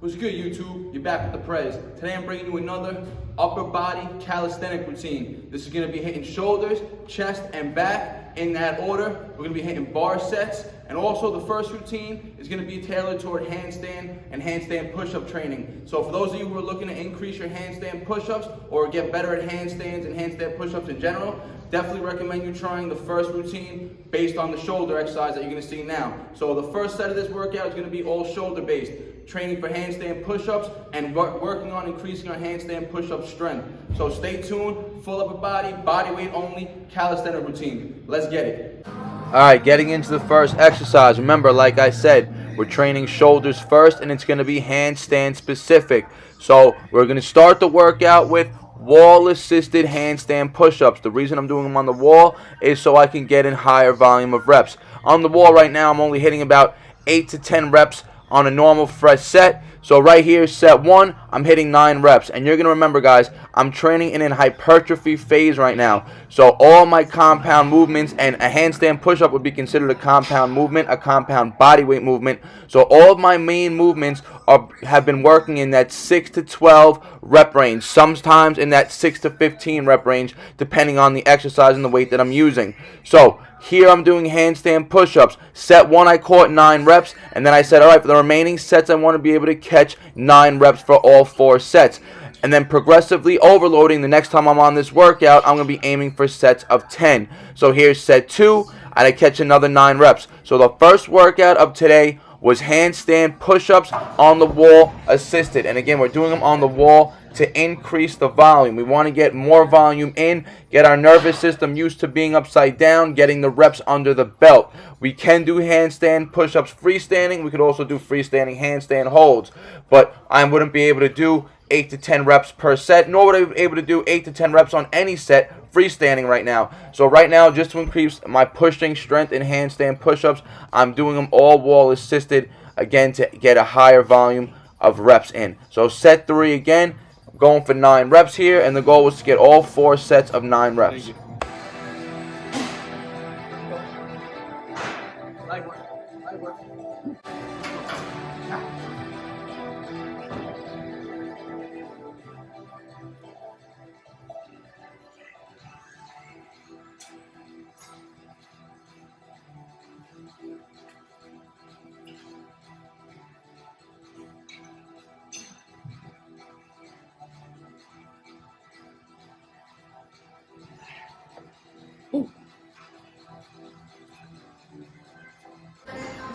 What's good, YouTube? You're back with the Prez. Today I'm bringing you another upper body calisthenic routine. This is going to be hitting shoulders, chest, and back in that order. We're going to be hitting bar sets, and also the first routine is going to be tailored toward handstand and handstand push-up training. So for those of you who are looking to increase your handstand push-ups or get better at handstands and handstand push-ups in general, definitely recommend you trying the first routine based on the shoulder exercise that you're going to see now. So the first set of this workout is going to be all shoulder based, training for handstand push-ups and working on increasing our handstand push-up strength. So stay tuned, full upper body, body weight only, calisthenic routine. Let's get it. All right, getting into the first exercise. Remember, like I said, we're training shoulders first, and it's going to be handstand specific. So we're going to start the workout with wall-assisted handstand push-ups. The reason I'm doing them on the wall is so I can get in higher volume of reps. On the wall right now, I'm only hitting about 8 to 10 reps on a normal fresh set. So right here, set 1, I'm hitting 9 reps. And you're going to remember, guys, I'm training in an hypertrophy phase right now. So all my compound movements, and a handstand push-up would be considered a compound movement, a compound body weight movement. So all of my main movements have been working in that 6 to 12 rep range, sometimes in that 6 to 15 rep range, depending on the exercise and the weight that I'm using. So here I'm doing handstand push-ups. Set 1, I caught 9 reps, and then I said, all right, for the remaining sets, I want to be able to catch 9 reps for all 4 sets. And then progressively overloading. The next time I'm on this workout, I'm going to be aiming for sets of 10. So here's set 2, and I catch another 9 reps. So the first workout of today was handstand push-ups on the wall assisted. And again, we're doing them on the wall to increase the volume. We want to get more volume in, get our nervous system used to being upside down, getting the reps under the belt. We can do handstand push-ups freestanding. We could also do freestanding handstand holds. But I wouldn't be able to do 8 to 10 reps per set, nor would I be able to do 8 to 10 reps on any set freestanding right now. So right now, just to increase my pushing strength in handstand push-ups, I'm doing them all wall assisted, again, to get a higher volume of reps in. So set 3 again, going for 9 reps here, and the goal was to get all 4 sets of 9 reps.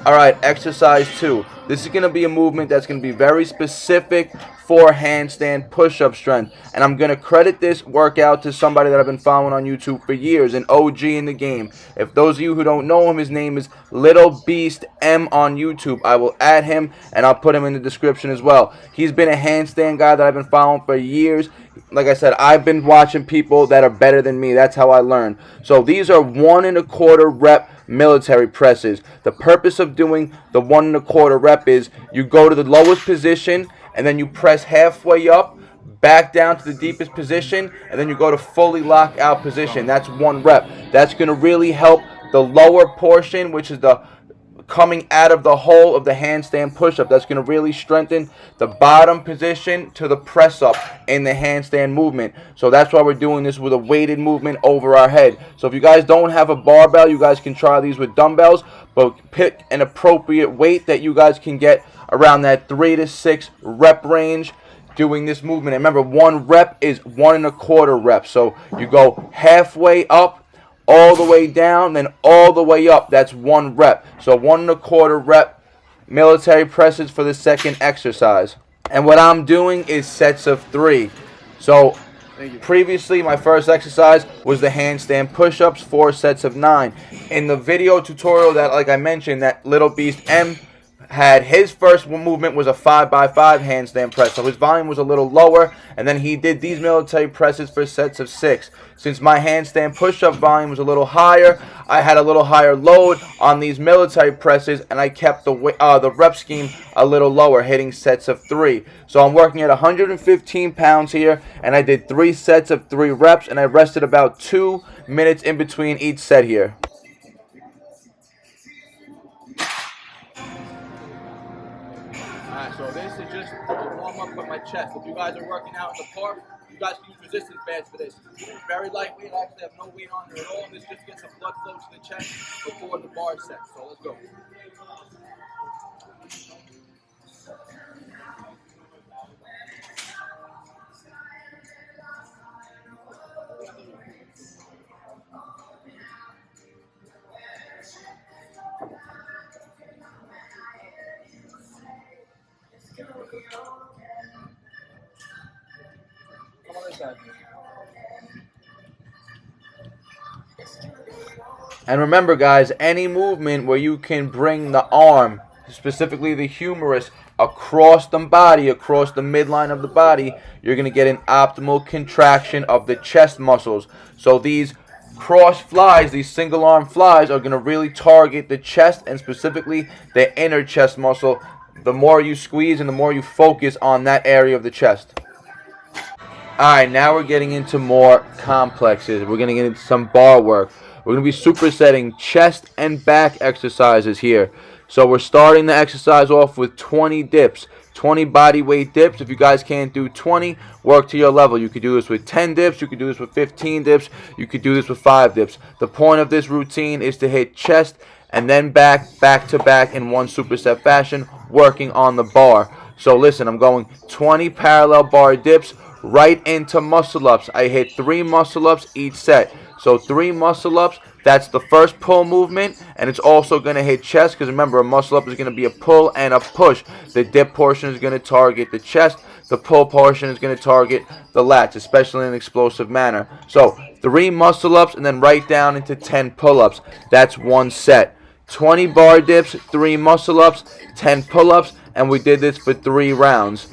All right, exercise 2. This is going to be a movement that's going to be very specific for handstand push-up strength. And I'm going to credit this workout to somebody that I've been following on YouTube for years, an OG in the game. If those of you who don't know him, his name is Little Beast M on YouTube. I will add him, and I'll put him in the description as well. He's been a handstand guy that I've been following for years. Like I said, I've been watching people that are better than me. That's how I learn. So these are 1 1/4 rep military presses. The purpose of doing the 1 1/4 rep is you go to the lowest position, and then you press halfway up, back down to the deepest position, and then you go to fully lock out position. That's 1 rep. That's going to really help the lower portion, which is the coming out of the hole of the handstand push-up. That's going to really strengthen the bottom position to the press up in the handstand movement. So that's why we're doing this with a weighted movement over our head. So if you guys don't have a barbell, you guys can try these with dumbbells, but pick an appropriate weight that you guys can get around that 3 to 6 rep range doing this movement. And remember, 1 rep is 1 1/4 reps. So you go halfway up, all the way down, then all the way up. That's 1 rep. So 1 1/4 rep military presses for the second exercise. And what I'm doing is sets of 3. So previously, my first exercise was the handstand push-ups, 4 sets of 9. In the video tutorial that, like I mentioned, that Little Beast M had, his first movement was a 5x5 handstand press, so his volume was a little lower, and then he did these military presses for sets of 6. Since my handstand push-up volume was a little higher, I had a little higher load on these military presses, and I kept the rep scheme a little lower, hitting sets of 3. So I'm working at 115 pounds here, and I did 3 sets of 3 reps, and I rested about 2 minutes in between each set here. Alright, so this is just this to warm up with my chest. If you guys are working out in the park, you guys can use resistance bands for this. Very lightweight, I actually have no weight on it at all. This just gets some blood flow to the chest before the bar set. So let's go. Come on this side. And remember, guys, any movement where you can bring the arm, specifically the humerus, across the body, across the midline of the body, you're going to get an optimal contraction of the chest muscles. So these cross flies, these single arm flies, are going to really target the chest and specifically the inner chest muscle. The more you squeeze and the more you focus on that area of the chest. Alright, now we're getting into more complexes. We're going to get into some bar work. We're going to be supersetting chest and back exercises here. So we're starting the exercise off with 20 dips. 20 body weight dips. If you guys can't do 20, work to your level. You could do this with 10 dips. You could do this with 15 dips. You could do this with 5 dips. The point of this routine is to hit chest and then back to back in one superset fashion, working on the bar. So listen, I'm going 20 parallel bar dips right into muscle ups. I hit 3 muscle ups each set. So 3 muscle ups, that's the first pull movement, and it's also going to hit chest, because remember, a muscle up is going to be a pull and a push. The dip portion is going to target the chest. The pull portion is going to target the lats, especially in an explosive manner. So 3 muscle ups and then right down into 10 pull ups. That's one set. 20 bar dips, 3 muscle ups, 10 pull ups, and we did this for 3 rounds.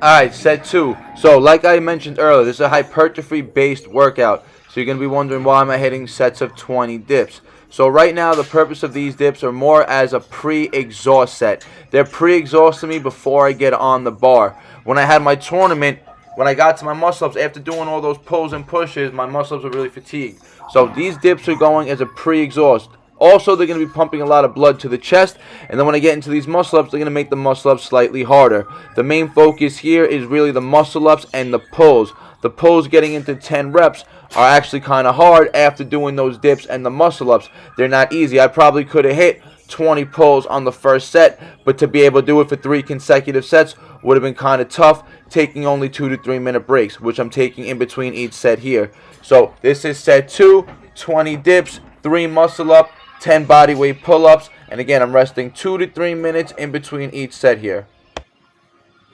Alright, set 2. So like I mentioned earlier, this is a hypertrophy based workout. So you're going to be wondering, why am I hitting sets of 20 dips? So right now the purpose of these dips are more as a pre-exhaust set. They're pre-exhausting me before I get on the bar. When I had my tournament, when I got to my muscle ups, after doing all those pulls and pushes, my muscle ups were really fatigued. So these dips are going as a pre-exhaust. Also, they're going to be pumping a lot of blood to the chest, and then when I get into these muscle ups, they're going to make the muscle ups slightly harder. The main focus here is really the muscle ups and the pulls. The pulls getting into 10 reps are actually kind of hard after doing those dips and the muscle ups. They're not easy. I probably could have hit 20 pulls on the first set, but to be able to do it for 3 consecutive sets would have been kind of tough, taking only 2 to 3 minute breaks, which I'm taking in between each set here. So this is set 2, 20 dips, 3 muscle up, 10 body weight pull-ups, and again, I'm resting 2 to 3 minutes in between each set here.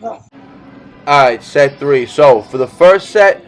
Alright, set 3. So for the first set,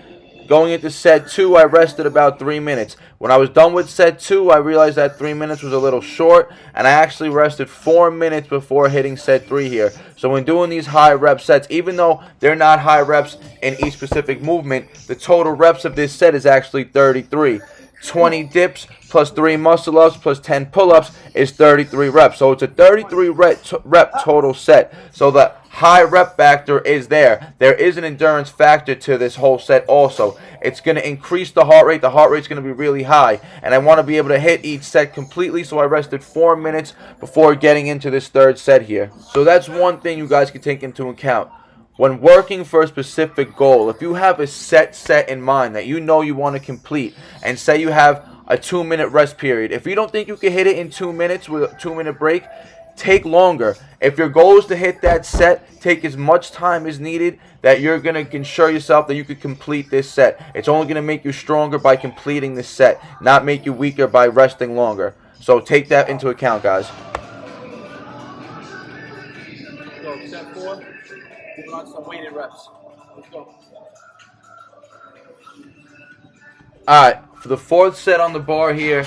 going into set 2, I rested about 3 minutes. When I was done with set 2, I realized that 3 minutes was a little short, and I actually rested 4 minutes before hitting set 3 here. So when doing these high rep sets, even though they're not high reps in each specific movement, the total reps of this set is actually 33. 20 dips plus 3 muscle ups plus 10 pull-ups is 33 reps. So it's a 33 rep total set. So the high rep factor is there. There is an endurance factor to this whole set also. It's going to increase the heart rate. The heart rate's going to be really high. And I want to be able to hit each set completely, so I rested 4 minutes before getting into this third set here. So that's one thing you guys can take into account. When working for a specific goal, if you have a set in mind that you know you want to complete, and say you have a 2-minute rest period, if you don't think you can hit it in 2 minutes with a 2-minute break, take longer. If your goal is to hit that set, take as much time as needed, that you're going to ensure yourself that you can complete this set. It's only going to make you stronger by completing this set, not make you weaker by resting longer. So take that into account, guys. So set 4. Moving on to some weighted reps. Let's go. Alright, for the 4th set on the bar here,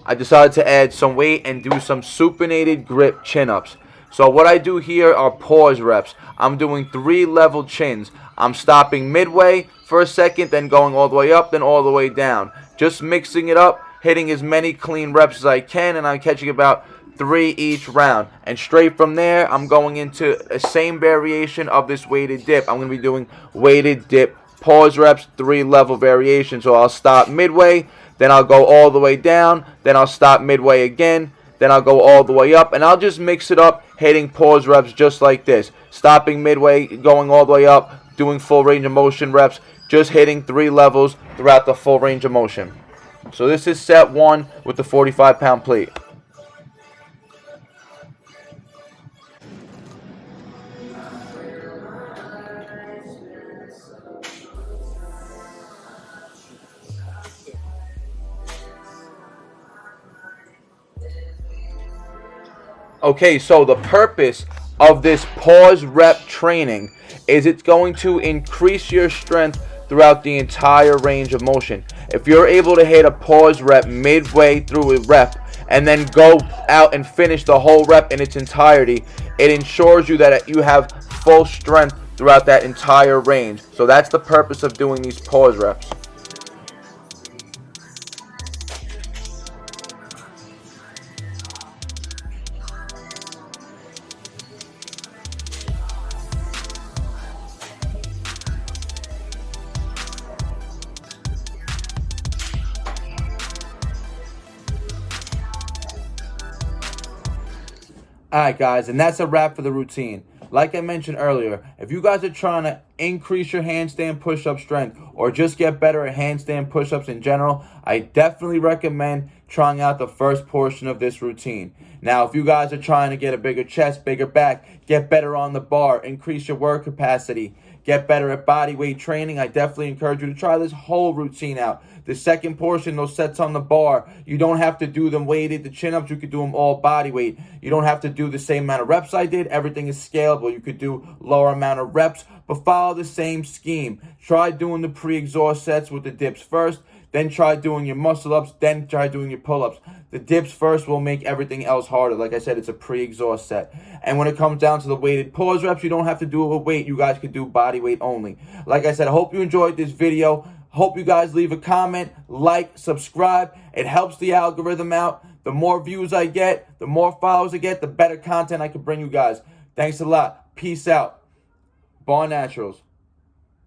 I decided to add some weight and do some supinated grip chin-ups. So what I do here are pause reps. I'm doing 3 level chins. I'm stopping midway for a second, then going all the way up, then all the way down. Just mixing it up, hitting as many clean reps as I can, and I'm catching about 3 each round. And straight from there, I'm going into the same variation of this weighted dip. I'm going to be doing weighted dip pause reps, 3 level variations. So I'll stop midway, then I'll go all the way down, then I'll stop midway again, then I'll go all the way up, and I'll just mix it up, hitting pause reps just like this. Stopping midway, going all the way up, doing full range of motion reps, just hitting 3 levels throughout the full range of motion. So this is set 1 with the 45-pound plate. Okay, so the purpose of this pause rep training is it's going to increase your strength throughout the entire range of motion. If you're able to hit a pause rep midway through a rep and then go out and finish the whole rep in its entirety, it ensures you that you have full strength throughout that entire range. So that's the purpose of doing these pause reps. Alright guys, and that's a wrap for the routine. Like I mentioned earlier, if you guys are trying to increase your handstand push-up strength or just get better at handstand push-ups in general, I definitely recommend trying out the first portion of this routine. Now, if you guys are trying to get a bigger chest, bigger back, get better on the bar, increase your work capacity, get better at body weight training, I definitely encourage you to try this whole routine out. The second portion, those sets on the bar, you don't have to do them weighted. The chin-ups, you could do them all body weight. You don't have to do the same amount of reps I did. Everything is scalable. You could do lower amount of reps, but follow the same scheme. Try doing the pre-exhaust sets with the dips first, then try doing your muscle-ups, then try doing your pull-ups. The dips first will make everything else harder. Like I said, it's a pre-exhaust set. And when it comes down to the weighted pause reps, you don't have to do it with weight. You guys could do body weight only. Like I said, I hope you enjoyed this video. Hope you guys leave a comment, like, subscribe. It helps the algorithm out. The more views I get, the more followers I get, the better content I can bring you guys. Thanks a lot. Peace out. BARNATURALS.